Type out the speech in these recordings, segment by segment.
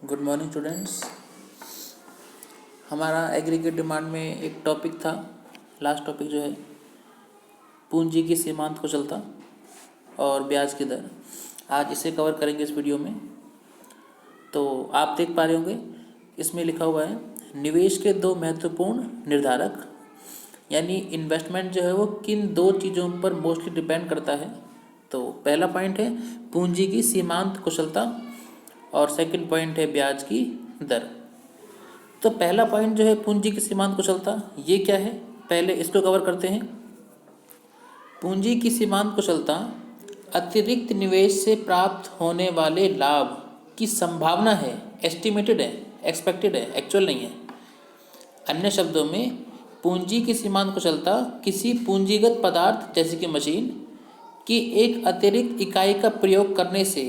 Good morning students. हमारा aggregate demand में एक टॉपिक था, लास्ट टॉपिक जो है पूंजी की सीमांत कुशलता और ब्याज की दर। आज इसे कवर करेंगे इस वीडियो में। तो आप देख पा रहे होंगे इसमें लिखा हुआ है निवेश के दो महत्वपूर्ण निर्धारक, यानी इन्वेस्टमेंट जो है वो किन दो चीज़ों पर मोस्टली डिपेंड करता है। तो पहला पॉइंट है पूंजी की सीमांत कुशलता और सेकंड पॉइंट है ब्याज की दर। तो पहला पॉइंट जो है पूंजी की सीमांत कुशलता, ये क्या है पहले इसको कवर करते हैं। पूंजी की सीमांत कुशलता अतिरिक्त निवेश से प्राप्त होने वाले लाभ की संभावना है, एस्टिमेटेड है, एक्सपेक्टेड है, एक्चुअल नहीं है। अन्य शब्दों में पूंजी की सीमांत कुशलता किसी पूंजीगत पदार्थ जैसे कि मशीन की एक अतिरिक्त इकाई का प्रयोग करने से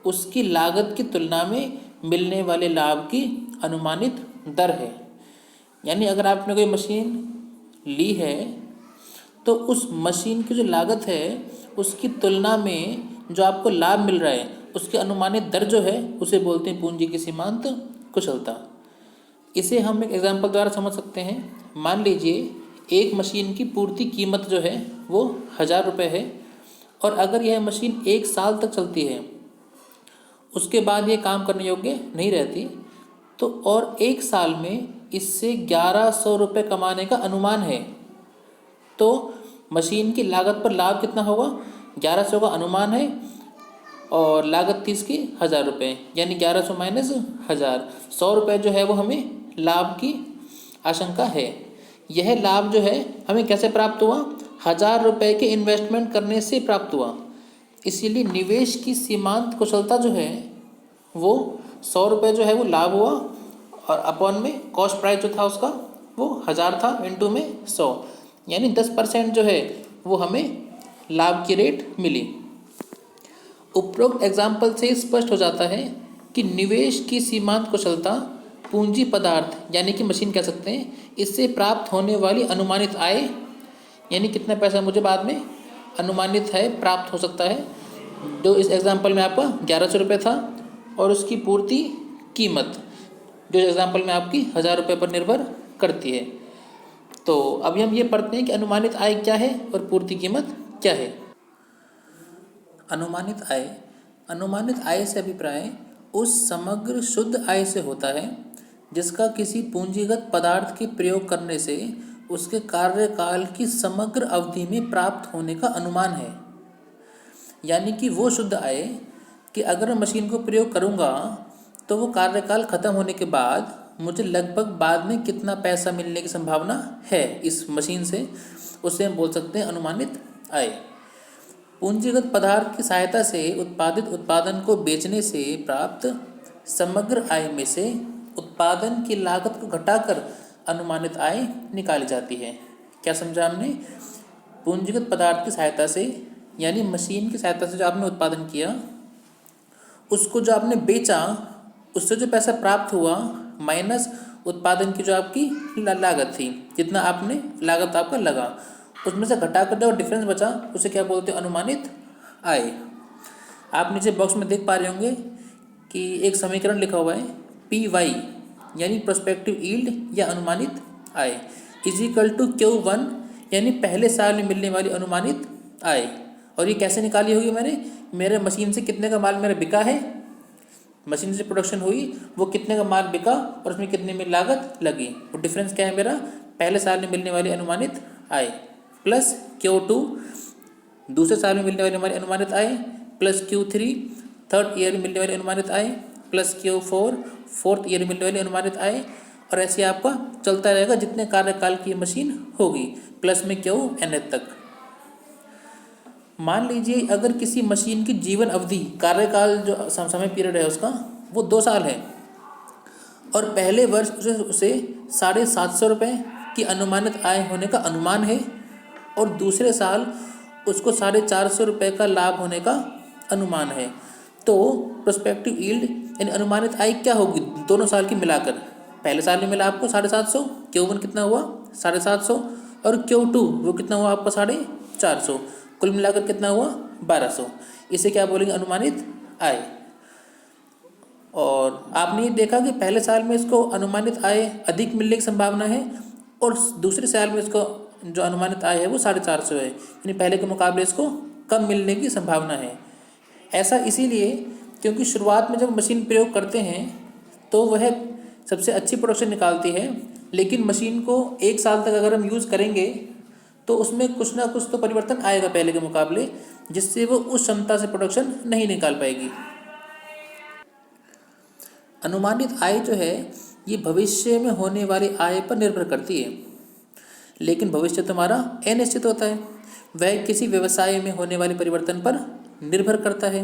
उसकी लागत की तुलना में मिलने वाले लाभ की अनुमानित दर है। यानी अगर आपने कोई मशीन ली है तो उस मशीन की जो लागत है उसकी तुलना में जो आपको लाभ मिल रहा है उसकी अनुमानित दर जो है उसे बोलते हैं पूंजी की सीमांत कुशलता। इसे हम एक एग्जाम्पल द्वारा समझ सकते हैं। मान लीजिए एक मशीन की पूर्ति कीमत जो है वो 1000 रुपये है और अगर यह मशीन 1 साल तक चलती है, उसके बाद ये काम करने योग्य नहीं रहती, तो और 1 साल में इससे 1100 रुपये कमाने का अनुमान है। तो मशीन की लागत पर लाभ कितना होगा? 1100 का अनुमान है और लागत 30 की 1000 रुपये, यानी 1100 माइनस 1000, 100 रुपये जो है वो हमें लाभ की आशंका है। यह लाभ जो है हमें कैसे प्राप्त हुआ? 1000 रुपये के इन्वेस्टमेंट करने से प्राप्त हुआ। इसीलिए निवेश की सीमांत कुशलता जो है वो 100 रुपये जो है वो लाभ हुआ और अपॉन में कॉस्ट प्राइस जो था उसका वो 1000 था, इंटू में 100, यानी 10% जो है वो हमें लाभ की रेट मिली। उपरोक्त एग्जाम्पल से स्पष्ट हो जाता है कि निवेश की सीमांत कुशलता पूंजी पदार्थ यानी कि मशीन कह सकते हैं, इससे प्राप्त होने वाली अनुमानित आय, यानी कितना पैसा मुझे बाद में अनुमानित है प्राप्त हो सकता है, जो इस एग्जाम्पल में आपका 1100 रुपये था, और उसकी पूर्ति कीमत जो इस एग्जाम्पल में आपकी 1000 रुपये पर निर्भर करती है। तो अभी हम ये पढ़ते हैं कि अनुमानित आय क्या है और पूर्ति कीमत क्या है। अनुमानित आय से अभिप्राय उस समग्र शुद्ध आय से होता है जिसका किसी पूंजीगत पदार्थ के प्रयोग करने से उसके कार्यकाल की समग्र अवधि में प्राप्त होने का अनुमान है। यानी कि वो शुद्ध आय कि अगर मैं मशीन को प्रयोग करूँगा तो वो कार्यकाल खत्म होने के बाद मुझे लगभग बाद में कितना पैसा मिलने की संभावना है इस मशीन से, उसे हम बोल सकते हैं अनुमानित आय। पूंजीगत पदार्थ की सहायता से उत्पादित उत्पादन को बेचने से प्राप्त समग्र आय में से उत्पादन की लागत को घटाकर अनुमानित आय निकाली जाती है। क्या समझा हमने? पूंजीगत पदार्थ की सहायता से यानी मशीन की सहायता से जो आपने उत्पादन किया उसको जो आपने बेचा उससे जो पैसा प्राप्त हुआ माइनस उत्पादन की जो आपकी लागत थी, जितना आपने लागत आपका लगा, उसमें से घटाकर जो डिफरेंस बचा उसे क्या बोलते हैं? अनुमानित आय। आप नीचे बॉक्स में देख पा रहे होंगे कि एक समीकरण लिखा हुआ है PY यानी प्रोस्पेक्टिव यील्ड या अनुमानित I is equal to Q1 यानी पहले साल में मिलने वाली अनुमानित आय। और ये कैसे निकाली होगी मैंने? मेरे मशीन से कितने का माल मेरा बिका है, मशीन से प्रोडक्शन हुई, वो कितने का माल बिका और उसमें कितने में लागत लगी, वो डिफरेंस क्या है मेरा? पहले साल में मिलने वाली अनुमानित आय प्लस Q2 दूसरे साल में मिलने वाली हमारी अनुमानित I plus Q3 third year में मिलने वाली अनुमानित I plus Q4 fourth year में मिलने वाली अनुमानित आय, और ऐसे आपका चलता रहेगा जितने कार्यकाल की मशीन होगी प्लस में Qnth तक। मान लीजिए अगर किसी मशीन की जीवन अवधि, कार्यकाल जो समय पीरियड है उसका वो 2 साल है और पहले वर्ष उसे 750 रुपये की अनुमानित आय होने का अनुमान है और दूसरे साल उसको 450 रुपये का लाभ होने का अनुमान है, तो प्रोस्पेक्टिव यील्ड यानी अनुमानित आय क्या होगी दोनों साल की मिलाकर? पहले साल में मिला आपको 750, Q1 कितना हुआ 750 और Q2 वो कितना हुआ आपका 450, कुल मिलाकर कितना हुआ 1200। इसे क्या बोलेंगे? अनुमानित आय। और आपने ये देखा कि पहले साल में इसको अनुमानित आय अधिक मिलने की संभावना है और दूसरे साल में इसको जो अनुमानित आय है वो 450 है, यानी पहले के मुकाबले इसको कम मिलने की संभावना है। ऐसा इसीलिए क्योंकि शुरुआत में जब मशीन प्रयोग करते हैं तो वह सबसे अच्छी प्रोडक्शन निकालती है, लेकिन मशीन को एक साल तक अगर हम यूज़ करेंगे तो उसमें कुछ ना कुछ तो परिवर्तन आएगा पहले के मुकाबले, जिससे वो उस क्षमता से प्रोडक्शन नहीं निकाल पाएगी। अनुमानित आय जो है ये भविष्य में होने वाली आय पर निर्भर करती है, लेकिन भविष्य तुम्हारा अनिश्चित होता है, वह किसी व्यवसाय में होने वाले परिवर्तन पर निर्भर करता है।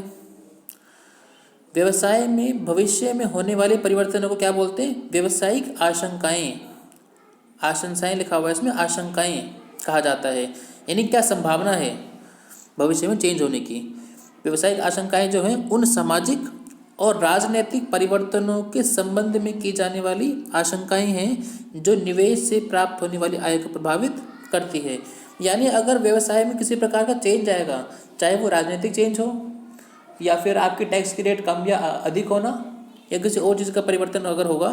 व्यवसाय में भविष्य में होने वाले परिवर्तनों को क्या बोलते हैं? व्यावसायिक आशंकाएं। आशंकाएं लिखा हुआ है इसमें, आशंकाएं कहा जाता है, यानी क्या संभावना है भविष्य में चेंज होने की। व्यावसायिक आशंकाएं जो हैं उन सामाजिक और राजनीतिक परिवर्तनों के संबंध में की जाने वाली आशंकाएं हैं जो निवेश से प्राप्त होने वाली आय को प्रभावित करती है। यानी अगर व्यवसाय में किसी प्रकार का चेंज आएगा, चाहे वो राजनीतिक चेंज हो या फिर आपकी टैक्स की रेट कम या अधिक होना या किसी और चीज़ का परिवर्तन अगर होगा,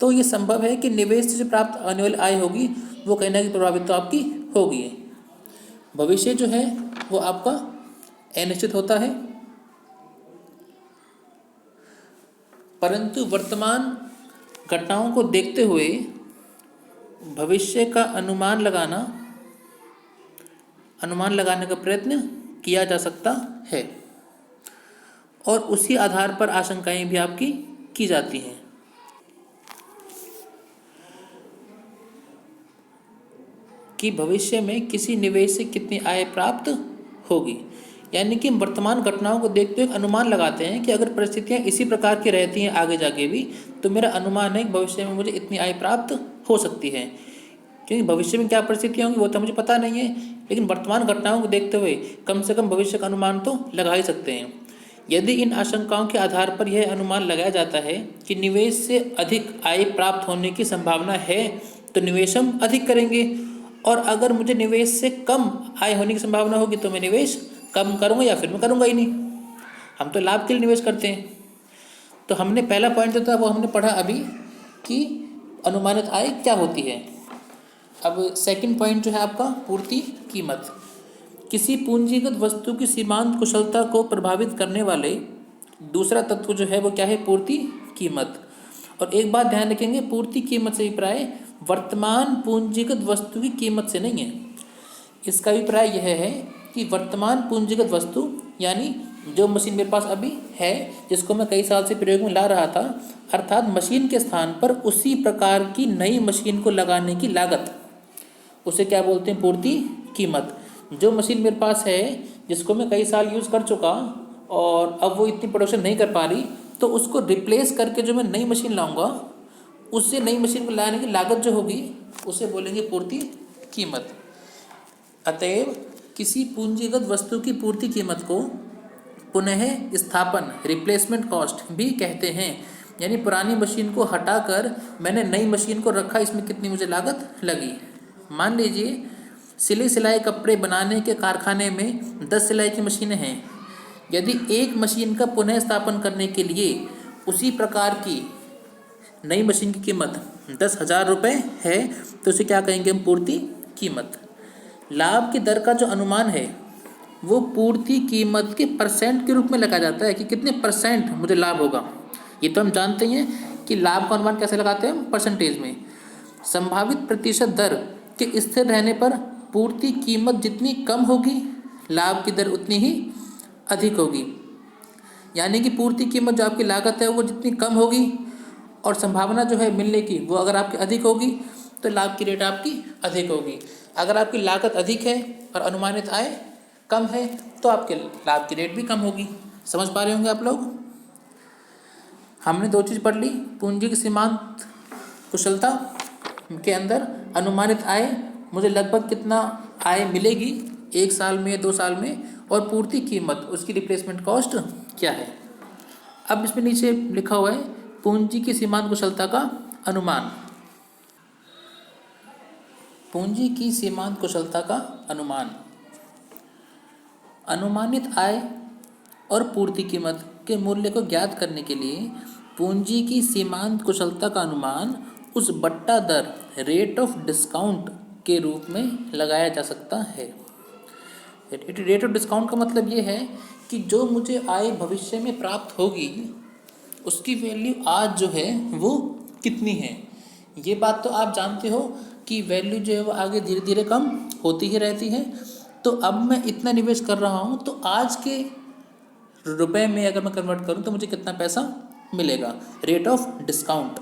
तो ये संभव है कि निवेश से प्राप्त आने वाली आय होगी वो कहीं ना कहीं प्रभावित तो आपकी होगी। भविष्य जो है वो आपका अनिश्चित होता है, परंतु वर्तमान घटनाओं को देखते हुए भविष्य का अनुमान लगाने का प्रयत्न किया जा सकता है और उसी आधार पर आशंकाएं भी आपकी की जाती हैं। कि भविष्य में किसी निवेश से कितनी आय प्राप्त होगी, यानी कि वर्तमान घटनाओं को देखते हुए अनुमान लगाते हैं कि अगर परिस्थितियां इसी प्रकार की रहती हैं आगे जाके भी, तो मेरा अनुमान है कि भविष्य में मुझे इतनी आय प्राप्त हो सकती है। क्योंकि भविष्य में क्या परिस्थितियाँ होंगी वो तो मुझे पता नहीं है, लेकिन वर्तमान घटनाओं को देखते हुए कम से कम भविष्य का अनुमान तो लगा ही सकते हैं। यदि इन आशंकाओं के आधार पर यह अनुमान लगाया जाता है कि निवेश से अधिक आय प्राप्त होने की संभावना है, तो निवेश हम अधिक करेंगे, और अगर मुझे निवेश से कम आय होने की संभावना होगी तो मैं निवेश कम करूँगा या फिर मैं करूँगा ही नहीं। हम तो लाभ के लिए निवेश करते हैं। तो हमने पहला पॉइंट जो था वो हमने पढ़ा अभी कि अनुमानित आय क्या होती है। अब सेकंड पॉइंट जो है आपका पूर्ति कीमत। किसी पूंजीगत वस्तु की सीमांत कुशलता को प्रभावित करने वाले दूसरा तत्व जो है वो क्या है? पूर्ति कीमत। और एक बात ध्यान रखेंगे, पूर्ति कीमत से अभिप्राय वर्तमान पूंजीगत वस्तु की कीमत से नहीं है। इसका अभिप्राय यह है कि वर्तमान पूंजीगत वस्तु यानी जो मशीन मेरे पास अभी है, जिसको मैं कई साल से प्रयोग में ला रहा था, अर्थात मशीन के स्थान पर उसी प्रकार की नई मशीन को लगाने की लागत, उसे क्या बोलते हैं? पूर्ति कीमत। जो मशीन मेरे पास है जिसको मैं कई साल यूज़ कर चुका और अब वो इतनी प्रोडक्शन नहीं कर पा रही, तो उसको रिप्लेस करके जो मैं नई मशीन लाऊंगा, उससे नई मशीन को लाने की लागत जो होगी उसे बोलेंगे पूर्ति कीमत। अतएव किसी पूंजीगत वस्तु की पूर्ति कीमत को पुनः स्थापन रिप्लेसमेंट कॉस्ट भी कहते हैं। यानी पुरानी मशीन को हटाकर मैंने नई मशीन को रखा, इसमें कितनी मुझे लागत लगी। मान लीजिए सिलाई कपड़े बनाने के कारखाने में 10 सिलाई की मशीनें हैं। यदि एक मशीन का पुनः स्थापन करने के लिए उसी प्रकार की नई मशीन की कीमत 10,000 रुपये है, तो उसे क्या कहेंगे हम? पूर्ति कीमत। लाभ की दर का जो अनुमान है वो पूर्ति कीमत के परसेंट के रूप में लगाया जाता है कि कितने परसेंट मुझे लाभ होगा। ये तो हम जानते हैं कि लाभ का अनुमान कैसे लगाते हैं हम? परसेंटेज में। संभावित प्रतिशत दर के स्थिर रहने पर पूर्ति कीमत जितनी कम होगी लाभ की दर उतनी ही अधिक होगी। यानी कि पूर्ति कीमत जो आपकी लागत है वो जितनी कम होगी और संभावना जो है मिलने की वो अगर आपकी अधिक होगी तो लाभ की रेट आपकी अधिक होगी। अगर आपकी लागत अधिक है और अनुमानित आय कम है तो आपके लाभ की रेट भी कम होगी। समझ पा रहे होंगे आप लोग? हमने दो चीज़ पढ़ ली, पूंजी की सीमांत कुशलता के अंदर अनुमानित आय मुझे लगभग कितना आय मिलेगी एक साल में 2 साल में, और पूर्ति कीमत उसकी रिप्लेसमेंट कॉस्ट क्या है। अब इसमें नीचे लिखा हुआ है पूंजी की सीमांत कुशलता का अनुमान। पूंजी की सीमांत कुशलता का अनुमान। अनुमानित आय और पूर्ति कीमत के मूल्य को ज्ञात करने के लिए पूंजी की सीमांत कुशलता का अनुमान उस बट्टा दर रेट ऑफ डिस्काउंट के रूप में लगाया जा सकता है। रेट ऑफ डिस्काउंट का मतलब ये है कि जो मुझे आय भविष्य में प्राप्त होगी उसकी वैल्यू आज जो है वो कितनी है। ये बात तो आप जानते हो कि वैल्यू जो है वो आगे धीरे धीरे कम होती ही रहती है। तो अब मैं इतना निवेश कर रहा हूँ तो आज के रुपए में अगर मैं कन्वर्ट करूँ तो मुझे कितना पैसा मिलेगा, रेट ऑफ डिस्काउंट।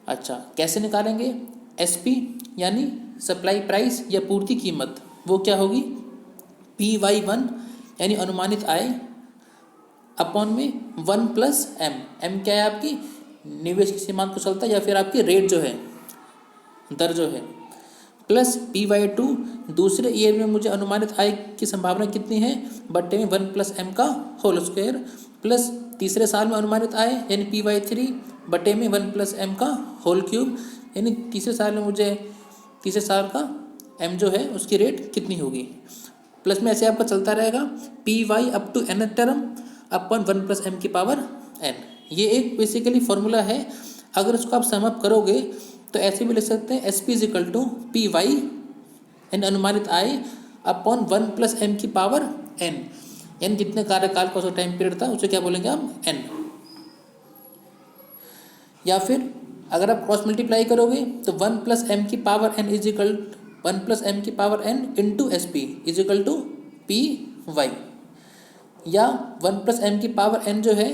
अच्छा, कैसे निकालेंगे? एसपी यानी सप्लाई प्राइस या पूर्ति कीमत, वो क्या होगी? PY1 यानी अनुमानित आय अपॉन में 1 प्लस एम। एम क्या है? आपकी निवेश की सीमांत कुशलता या फिर आपकी रेट जो है, दर जो है, प्लस PY2 दूसरे ईयर में मुझे अनुमानित आय की संभावना कितनी है बट्टे में 1 प्लस एम का होल स्क्वायर, प्लस तीसरे साल में अनुमानित आय यानी PY3 बट्टे में 1 प्लस एम का होल क्यूब, यानी तीसरे साल में मुझे तीसरे साल का एम जो है उसकी रेट कितनी होगी। प्लस में ऐसे आपका चलता रहेगा PY up to N term अपन 1 प्लस एम की पावर एन। ये एक बेसिकली फॉर्मूला है। अगर इसको आप सम अप करोगे तो ऐसे भी लिख सकते हैं SP is equal to PY यानी अनुमानित आय अपॉन 1 प्लस एम की पावर n, यानी जितने कार्यकाल का उसका टाइम पीरियड था उसे क्या बोलेंगे हम? n। या फिर अगर आप क्रॉस मल्टीप्लाई करोगे तो 1 प्लस एम की power n is equal 1 plus M की power n into SP is equal to PY, या 1 प्लस एम की पावर n जो है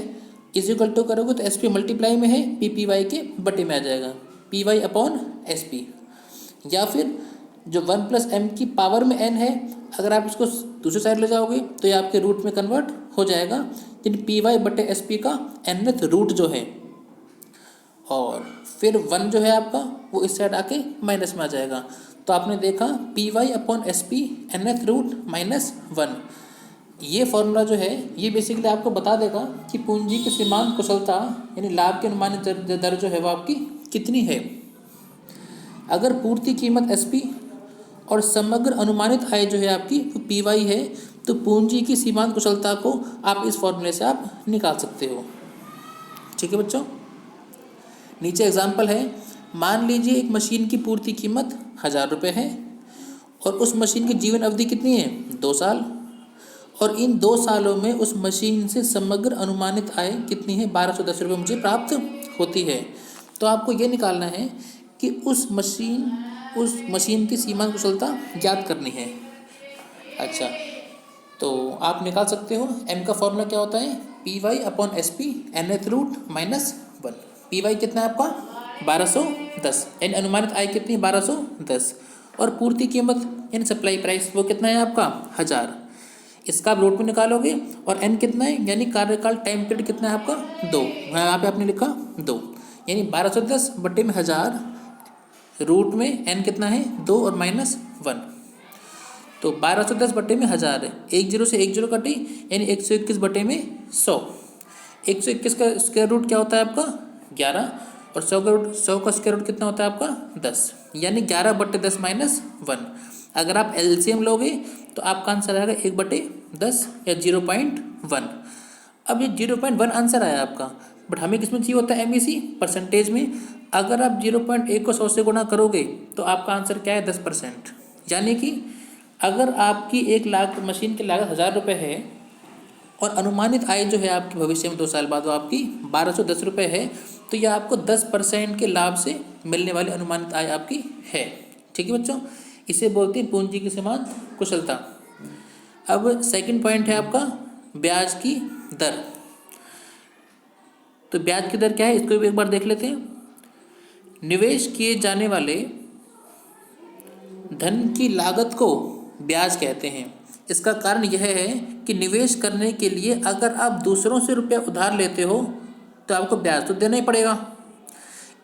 इज इक्वल टू करोगे तो SP मल्टीप्लाई में है PY के बटे में आ जाएगा, PY अपॉन SP। या फिर जो 1 प्लस एम की पावर में n है, अगर आप इसको दूसरी साइड ले जाओगे तो ये आपके रूट में कन्वर्ट हो जाएगा, यानी PY बटे SP का nth रूट जो है, और फिर 1 जो है आपका वो इस साइड आके माइनस में आ जाएगा। तो आपने देखा PY upon SP nth root minus 1। ये फॉर्मूला जो है ये बेसिकली आपको बता देगा कि पूंजी की सीमांत कुशलता यानी लाभ की अनुमानित दर जो है वो आपकी कितनी है। अगर पूर्ति कीमत SP और समग्र अनुमानित आय जो है आपकी वो PY है तो पूंजी की सीमांत कुशलता को आप इस फॉर्मूले से आप निकाल सकते हो। ठीक है बच्चों, नीचे एग्जाम्पल है। मान लीजिए एक मशीन की पूर्ति कीमत 1000 रुपये है और उस मशीन की जीवन अवधि कितनी है? 2 साल, और इन 2 सालों में उस मशीन से समग्र अनुमानित आय कितनी है? 1210 रुपये मुझे प्राप्त होती है। तो आपको ये निकालना है कि उस मशीन की सीमांत कुशलता ज्ञात करनी है। अच्छा, तो आप निकाल सकते हो। एम का फॉर्मूला क्या होता है? PY upon SP nth root minus 1। PY कितना है आपका? 1210, यानी अनुमानित आय कितनी? 1210, और पूर्ति कीमत यानी सप्लाई प्राइस वो कितना है आपका? 1000। इसका आप रूट में निकालोगे और n कितना है यानी कार्यकाल टाइम पीरियड कितना है आपका? 2। यहाँ पे आपने लिखा 2, यानी 1210 बट्टे में 1000, रूट में n कितना है? 2 और माइनस 1। तो 1210 बट्टे में 1000 है, 1 0 से 1 0 कटी, यानी 121 बट्टे में 100। 121 का स्क्वायर रूट क्या होता है आपका? 11, और 100 का स्क्वायर रूट कितना होता है आपका? 10, यानी 11 बट्टे 10 माइनस 1। अगर आप LCM लोगे तो आपका आंसर आएगा 1/10 या 0.1। अब ये 0.1 आंसर आया आपका, बट हमें किसमें चाहिए होता है? MEC परसेंटेज में। अगर आप 0.1 को 100 से गुणा करोगे तो आपका आंसर क्या है? 10%। यानी कि अगर आपकी 1 लाख मशीन की लागत 1000 रुपये है और अनुमानित आय जो है आपकी भविष्य में 2 साल बाद वो आपकी 1210 रुपये है, तो यह आपको 10% के लाभ से मिलने वाली अनुमानित आय आपकी है। ठीक है बच्चों, इसे बोलते हैं पूंजी की सीमांत कुशलता। अब सेकंड पॉइंट है आपका ब्याज की दर। तो ब्याज की दर क्या है इसको भी एक बार देख लेते हैं। निवेश किए जाने वाले धन की लागत को ब्याज कहते हैं। इसका कारण यह है कि निवेश करने के लिए अगर आप दूसरों से रुपया उधार लेते हो तो आपको ब्याज तो देना ही पड़ेगा।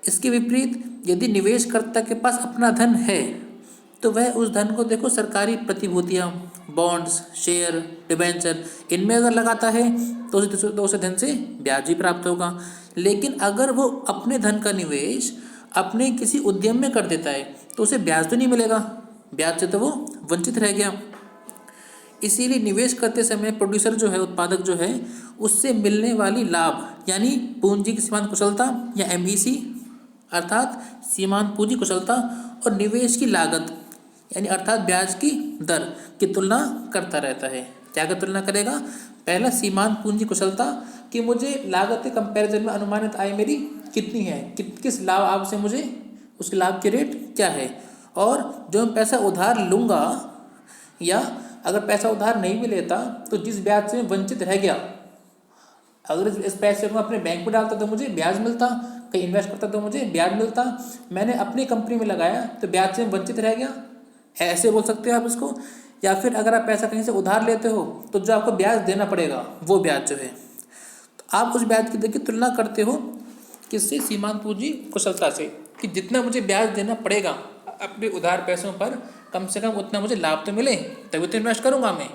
इसके विपरीत यदि निवेशकर्ता के पास अपना धन है तो वह उस धन को देखो सरकारी प्रतिभूतियाँ, बॉन्ड्स, शेयर, डिबेंचर, इनमें अगर लगाता है तो उसे धन से ब्याज भी प्राप्त होगा। लेकिन अगर वो अपने धन का निवेश अपने किसी उद्यम में कर देता है तो उसे ब्याज तो नहीं मिलेगा, ब्याज से तो वो वंचित रह गया। इसीलिए निवेश करते समय प्रोड्यूसर जो है, उत्पादक जो है, उससे मिलने वाली लाभ यानी पूंजी की सीमांत कुशलता या एमईसी अर्थात सीमांत पूंजी कुशलता और निवेश की लागत यानी अर्थात ब्याज की दर की तुलना करता रहता है। क्या की तुलना करेगा? पहला सीमांत पूंजी कुशलता कि मुझे लागत के कंपैरिजन में अनुमानित आय मेरी कितनी है, किस लाभ आप से मुझे उसके लाभ की रेट क्या है, और जो मैं पैसा उधार लूँगा या अगर पैसा उधार नहीं भी लेता तो जिस ब्याज से मैं वंचित रह गया, अगर इस पैसे को मैं अपने बैंक में डालता तो मुझे ब्याज मिलता, कहीं इन्वेस्ट करता तो मुझे ब्याज मिलता, मैंने अपनी कंपनी में लगाया तो ब्याज से वंचित रह गया, ऐसे बोल सकते हो आप इसको। या फिर अगर आप पैसा कहीं से उधार लेते हो तो जो आपको ब्याज देना पड़ेगा वो ब्याज जो है, तो आप उस ब्याज की दर की तुलना करते हो किससे? सीमांत पूंजी कुशलता से, कि जितना मुझे ब्याज देना पड़ेगा अपने उधार पैसों पर कम से कम उतना मुझे लाभ तो मिले तभी तो इन्वेस्ट करूँगा मैं।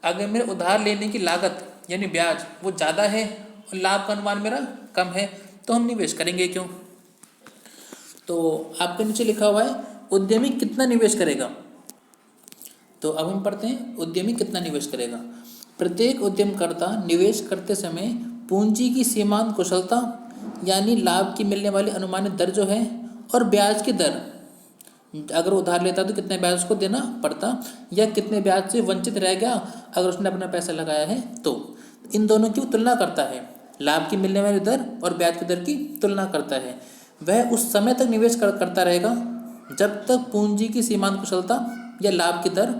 अगर मेरे उधार लेने की लागत यानी ब्याज वो ज़्यादा है और लाभ का अनुमान मेरा कम है तो हम निवेश करेंगे क्यों? तो आपके नीचे लिखा हुआ है उद्यमी कितना निवेश करेगा। तो अब हम पढ़ते हैं उद्यमी कितना निवेश करेगा। प्रत्येक उद्यमकर्ता निवेश करते समय पूंजी की सीमांत कुशलता यानी लाभ की मिलने वाली अनुमानित दर जो है और ब्याज की दर, अगर उधार लेता तो कितने ब्याज उसको देना पड़ता या कितने ब्याज से वंचित रह गया अगर उसने अपना पैसा लगाया है, तो इन दोनों की तुलना करता है। लाभ की मिलने वाली दर और ब्याज की दर की तुलना करता है। वह उस समय तक निवेश करता रहेगा जब तक पूंजी की सीमांत कुशलता या लाभ की दर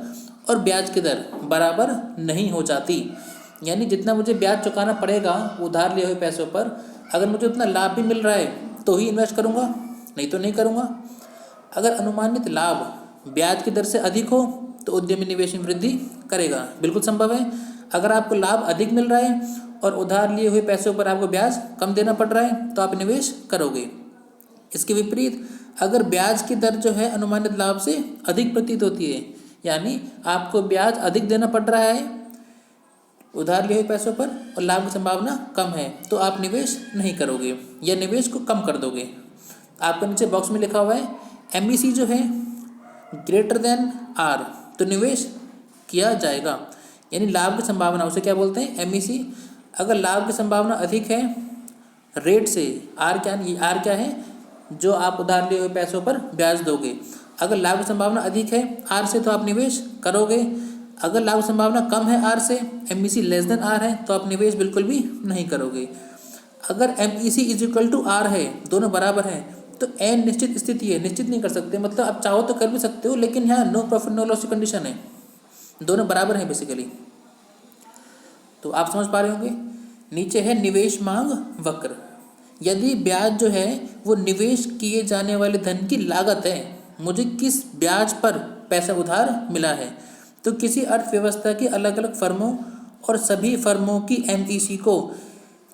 और ब्याज की दर बराबर नहीं हो जाती। यानी जितना मुझे ब्याज चुकाना पड़ेगा उधार लिए हुए पैसों पर, अगर मुझे उतना लाभ भी मिल रहा है तो ही इन्वेस्ट करूँगा, नहीं तो नहीं करूँगा। अगर अनुमानित लाभ ब्याज की दर से अधिक हो तो उद्यमी निवेश में वृद्धि करेगा, बिल्कुल संभव है। अगर आपको लाभ अधिक मिल रहा है और उधार लिए हुए पैसों पर आपको ब्याज कम देना पड़ रहा है तो आप निवेश करोगे। इसके विपरीत अगर ब्याज की दर जो है अनुमानित लाभ से अधिक प्रतीत होती है, यानी आपको ब्याज अधिक देना पड़ रहा है उधार लिए हुए पैसों पर और लाभ की संभावना कम है, तो आप निवेश नहीं करोगे या निवेश को कम कर दोगे। आपके नीचे बॉक्स में लिखा हुआ है एमईसी जो है ग्रेटर देन आर, तो निवेश किया जाएगा। यानी लाभ की संभावना उसे क्या बोलते हैं? एमईसी। अगर लाभ की संभावना अधिक है रेट से, आर क्या है? जो आप उधार लिए हुए पैसों पर ब्याज दोगे। अगर लाभ की संभावना अधिक है आर से तो आप निवेश करोगे। अगर लाभ की संभावना कम है आर से, एमईसी लेस देन आर है, तो आप निवेश बिल्कुल भी नहीं करोगे। अगर MEC is equal to R है, दोनों बराबर हैं, तो एन निश्चित स्थिति है, निश्चित नहीं कर सकते, मतलब आप चाहो तो कर भी सकते हो लेकिन यहाँ नो प्रॉफिट नो लॉस की कंडीशन है, दोनों बराबर हैं बेसिकली। तो आप समझ पा रहे होंगे। नीचे है निवेश मांग वक्र। यदि ब्याज जो है वो निवेश किए जाने वाले धन की लागत है, मुझे किस ब्याज पर पैसा उधार मिला है, तो किसी अर्थव्यवस्था की अलग अलग फर्मों और सभी फर्मों की एमईसी को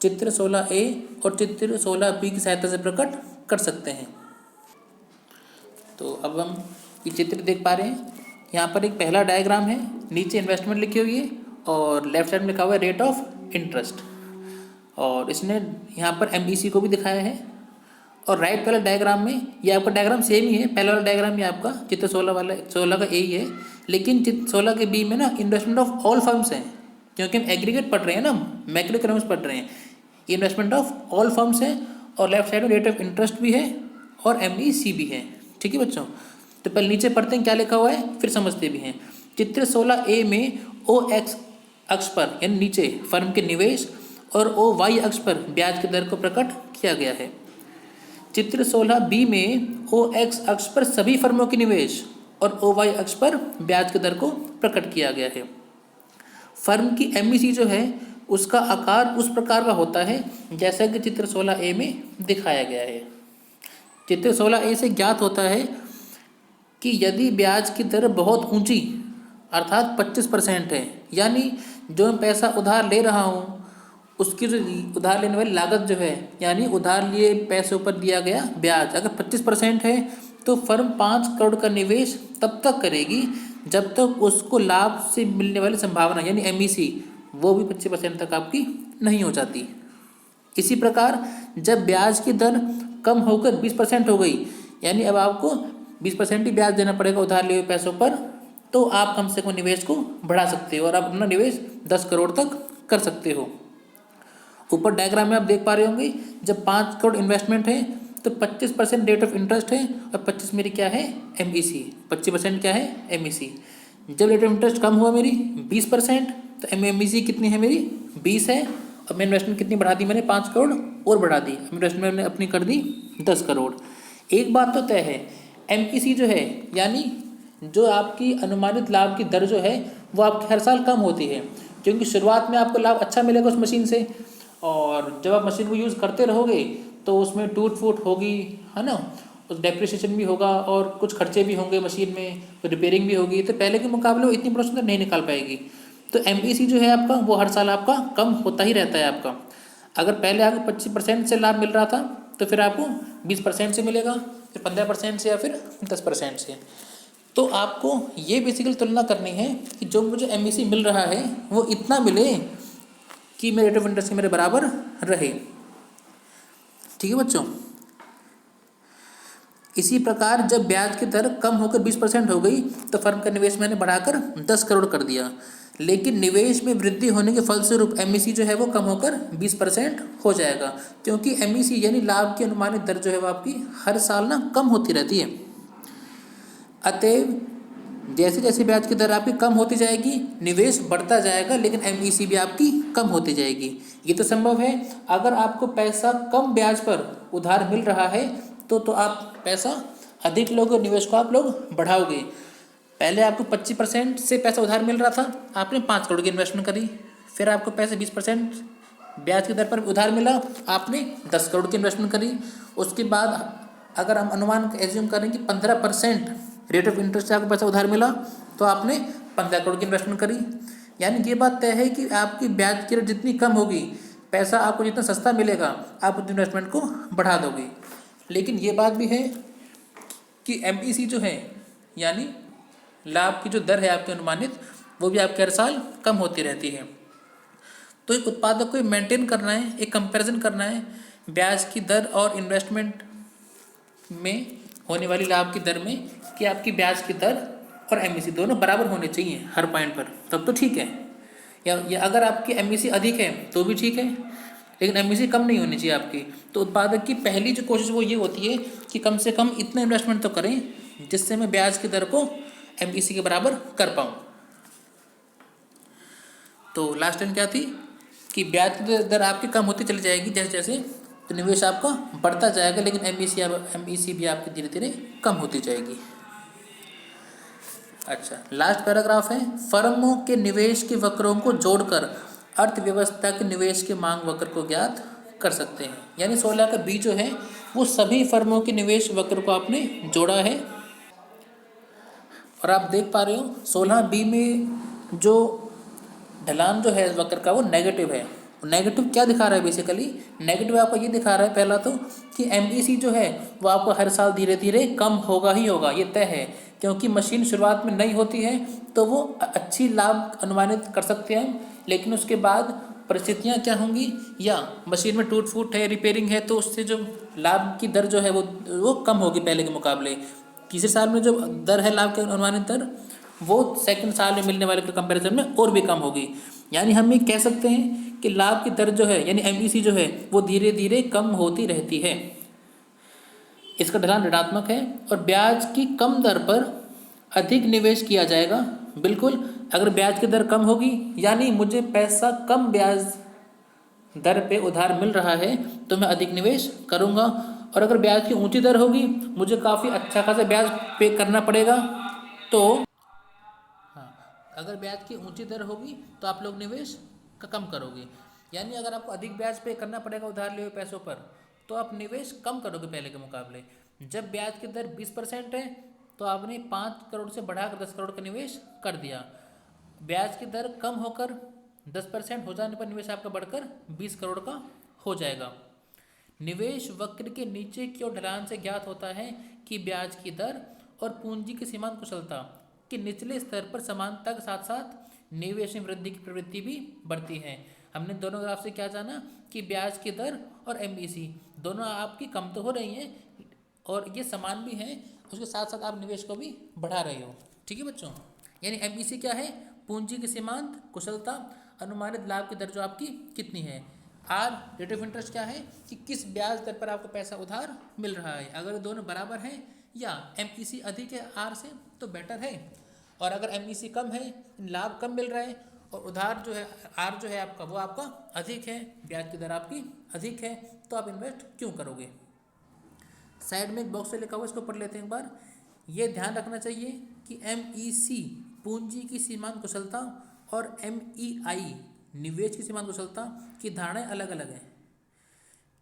चित्र 16A और चित्र 16B की सहायता से प्रकट कर सकते हैं। तो अब हम ये चित्र देख पा रहे हैं। यहाँ पर एक पहला डायग्राम है, नीचे इन्वेस्टमेंट लिखी हुई है और लेफ्ट साइड में लिखा हुआ है रेट ऑफ इंटरेस्ट, और इसने यहाँ पर एमईसी को भी दिखाया है। और राइट वाला डायग्राम में ये आपका डायग्राम सेम ही है, पहला वाला डायग्राम ये आपका चित्र 16 का ए ही है, लेकिन चित्र 16 के बी में ना इन्वेस्टमेंट ऑफ ऑल फर्म्स हैं, क्योंकि हम एग्रीगेट पढ़ रहे हैं ना, मैक्रो इकोनॉमिक्स पढ़ रहे हैं। इन्वेस्टमेंट ऑफ ऑल फर्म्स है और लेफ्ट साइड में रेट ऑफ इंटरेस्ट भी है और एमईसी भी है। ठीक है बच्चों, तो पहले नीचे पढ़ते हैं क्या लिखा हुआ है, फिर समझते भी हैं। चित्र 16A में ओ एक्स अक्ष पर यानी नीचे फर्म के निवेश और ओ वाई अक्ष पर ब्याज की दर को प्रकट किया गया है। चित्र 16B में ओ एक्स अक्ष पर सभी फर्मों के निवेश और ओ वाई अक्ष पर ब्याज की दर को प्रकट किया गया है। फर्म की एमईसी जो है उसका आकार उस प्रकार का होता है जैसा कि चित्र 16A में दिखाया गया है। चित्र 16A से ज्ञात होता है कि यदि ब्याज की दर बहुत ऊंची अर्थात 25% है, यानी जो मैं पैसा उधार ले रहा हूँ उसकी जो उधार लेने वाली लागत जो है, यानी उधार लिए पैसों पर दिया गया ब्याज अगर 25% है, तो फर्म 5 करोड़ का निवेश तब तक करेगी जब तक उसको लाभ से मिलने वाली संभावना यानी एमईसी वो भी 25% तक आपकी नहीं हो जाती। इसी प्रकार जब ब्याज की दर कम होकर 20% हो गई, यानी अब आपको 20% ही ब्याज देना पड़ेगा उधार लिए हुए पैसों पर, तो आप कम से कम निवेश को बढ़ा सकते हो और आप अपना निवेश 10 करोड़ तक कर सकते हो। ऊपर डायग्राम में आप देख पा रहे होंगे, जब 5 करोड़ इन्वेस्टमेंट है तो 25% रेट ऑफ इंटरेस्ट है और 25 मेरी क्या है, MEC। 25% क्या है, MEC। जब रेट ऑफ इंटरेस्ट कम हुआ मेरी 20%, तो MEC कितनी है मेरी, 20 है। और मैं इन्वेस्टमेंट कितनी बढ़ा दी मैंने, 5 करोड़ और बढ़ा दी। इन्वेस्टमेंट मैंने अपनी कर दी 10 करोड़। एक बात तो तय है, MEC जो है यानी जो आपकी अनुमानित लाभ की दर जो है वो आपकी हर साल कम होती है, क्योंकि शुरुआत में आपको लाभ अच्छा मिलेगा उस मशीन से, और जब आप मशीन को यूज़ करते रहोगे तो उसमें टूट फूट होगी, है ना, उस डेप्रिसिएशन भी होगा और कुछ खर्चे भी होंगे मशीन में, तो रिपेयरिंग भी होगी, तो पहले के मुकाबले वो इतनी प्रोडक्शन नहीं निकाल पाएगी। तो MEC जो है आपका वो हर साल आपका कम होता ही रहता है आपका। अगर पहले आपको 25% से लाभ मिल रहा था तो फिर आपको 20% से मिलेगा, फिर 15% से, या फिर 10% से। तो आपको ये बेसिकली तुलना करनी है कि जो मुझे MEC मिल रहा है वो इतना मिले कि मेरे रेट ऑफ इंटरेस्ट के मेरे बराबर रहे। ठीक है बच्चों। इसी प्रकार जब ब्याज की दर कम होकर 20% हो गई तो फर्म का निवेश मैंने बढ़ाकर 10 करोड़ कर दिया, लेकिन निवेश में वृद्धि होने के फलस्वरूप MEC जो है वो कम होकर 20% हो जाएगा, क्योंकि MEC यानी लाभ की अनुमानित दर जो है वो आपकी हर साल ना कम होती रहती है। अतएव जैसे जैसे ब्याज की दर आपकी कम होती जाएगी निवेश बढ़ता जाएगा, लेकिन MEC भी आपकी कम होती जाएगी। ये तो संभव है, अगर आपको पैसा कम ब्याज पर उधार मिल रहा है तो आप पैसा अधिक लोगे, निवेश को आप लोग बढ़ाओगे। पहले आपको 25% से पैसा उधार मिल रहा था, आपने 5 करोड़ की इन्वेस्टमेंट करी, फिर आपको पैसे 20% ब्याज की दर पर उधार मिला, आपने 10 करोड़ की इन्वेस्टमेंट करी। उसके बाद अगर हम अनुमान एज्यूम करें कि 15% रेट ऑफ इंटरेस्ट से आपको पैसा उधार मिला, तो आपने 15 करोड़ की इन्वेस्टमेंट करी। यानी ये बात तय है कि आपकी ब्याज की रेट जितनी कम होगी, पैसा आपको जितना सस्ता मिलेगा, आप उस इन्वेस्टमेंट को बढ़ा दोगे। लेकिन ये बात भी है कि MEC जो है यानी लाभ की जो दर है आपकी अनुमानित, वो भी आपके हर साल कम होती रहती है। तो एक उत्पादक को मेंटेन करना है, एक कंपैरिजन करना है ब्याज की दर और इन्वेस्टमेंट में होने वाली लाभ की दर में, कि आपकी ब्याज की दर और MEC दोनों बराबर होने चाहिए हर पॉइंट पर, तब तो ठीक है। या अगर आपकी MEC अधिक है तो भी ठीक है, लेकिन MEC कम नहीं होनी चाहिए आपकी। तो उत्पादक की पहली जो कोशिश वो ये होती है कि कम से कम इतना इन्वेस्टमेंट तो करें जिससे मैं ब्याज की दर को MEC के बराबर कर पाऊँ। तो लास्ट टाइम क्या थी कि ब्याज की दर आपकी कम होती चली जाएगी जैसे जैसे, तो निवेश आपका बढ़ता जाएगा, लेकिन MEC भी आपकी धीरे धीरे कम होती जाएगी। अच्छा, लास्ट पैराग्राफ है, फर्मों के निवेश के वक्रों को जोड़कर अर्थव्यवस्था के निवेश के मांग वक्र को ज्ञात कर सकते हैं। यानी 16 का B जो है वो सभी फर्मों के निवेश वक्र को आपने जोड़ा है, और आप देख पा रहे हो 16B में जो ढलान जो है वक्र का वो नेगेटिव है। नेगेटिव क्या दिखा रहा है, बेसिकली नेगेटिव आपको ये दिखा रहा है पहला तो कि MEC जो है वो आपको हर साल धीरे धीरे कम होगा ही होगा, ये तय है, क्योंकि मशीन शुरुआत में नई होती है तो वो अच्छी लाभ अनुमानित कर सकते हैं, लेकिन उसके बाद परिस्थितियाँ क्या होंगी, या मशीन में टूट फूट है, रिपेयरिंग है, तो उससे जो लाभ की दर जो है वो कम होगी पहले के मुकाबले। तीसरे साल में जो दर है लाभ की अनुमानित दर, वो सेकंड साल में मिलने वाले के कंपैरिजन में और भी कम होगी। यानी हम ये कह सकते हैं कि लाभ की दर जो है यानी MEC जो है वो धीरे धीरे कम होती रहती है। इसका ढलान ऋणात्मक है, और ब्याज की कम दर पर अधिक निवेश किया जाएगा। बिल्कुल, अगर ब्याज की दर कम होगी यानी मुझे पैसा कम ब्याज दर पे उधार मिल रहा है तो मैं अधिक निवेश करूँगा, और अगर ब्याज की ऊंची दर होगी मुझे काफ़ी अच्छा खासा ब्याज पे करना पड़ेगा। तो अगर ब्याज की ऊंची दर होगी तो आप लोग निवेश कम करोगे, यानी अगर आपको अधिक ब्याज पे करना पड़ेगा उधार लिए हुए पैसों पर, तो आप निवेश कम करोगे पहले के मुकाबले। जब ब्याज की दर 20% है तो आपने 5 करोड़ से बढ़ाकर 10 करोड़ का निवेश कर दिया। ब्याज की दर कम होकर 10% हो जाने पर निवेश आपका बढ़कर 20 करोड़ का हो जाएगा। निवेश वक्र के नीचे की ओर ढलान से ज्ञात होता है कि ब्याज की दर और पूंजी की सीमांत कुशलता के निचले स्तर पर समानता के साथ साथ निवेश में वृद्धि की प्रवृत्ति भी बढ़ती है। हमने दोनों ग्राफ से क्या जाना कि ब्याज की दर और MEC दोनों आपकी कम तो हो रही हैं और ये समान भी हैं, उसके साथ साथ आप निवेश को भी बढ़ा रहे हो। ठीक है बच्चों, यानी MEC क्या है, पूंजी की सीमांत कुशलता, अनुमानित लाभ की दर जो आपकी कितनी है। आर रेट ऑफ इंटरेस्ट क्या है कि किस ब्याज दर पर आपको पैसा उधार मिल रहा है। अगर दोनों बराबर हैं या एमईसी अधिक है आर से तो बेटर है, और अगर एमईसी कम है, लाभ कम मिल रहा है और उधार जो है आर जो है आपका वो आपका अधिक है, ब्याज की दर आपकी अधिक है, तो आप इन्वेस्ट क्यों करोगे। साइड में एक बॉक्स से लिखा हुआ, इसको पढ़ लेते हैं एक बार। ये ध्यान रखना चाहिए कि एमईसी पूंजी की सीमांत कुशलता और एमईआई निवेश की सीमांत कुशलता की धारणाएं अलग अलग हैं।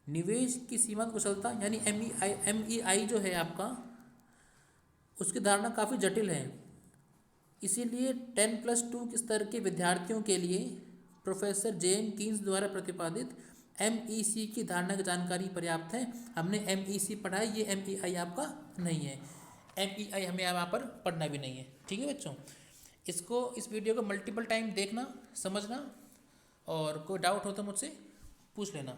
निवेश की सीमांत कुशलता यानी एमईआई जो है आपका, उसकी धारणा काफ़ी जटिल है। इसीलिए 10+2 के स्तर के विद्यार्थियों के लिए प्रोफेसर जेएम कीन्स द्वारा प्रतिपादित एमईसी की धारणा की जानकारी पर्याप्त है। हमने एमईसी पढ़ा है, ये एमईआई आपका नहीं है, एमईआई हमें यहाँ पर पढ़ना भी नहीं है। ठीक है बच्चों, इसको इस वीडियो को मल्टीपल टाइम देखना, समझना, और कोई डाउट हो तो मुझसे पूछ लेना।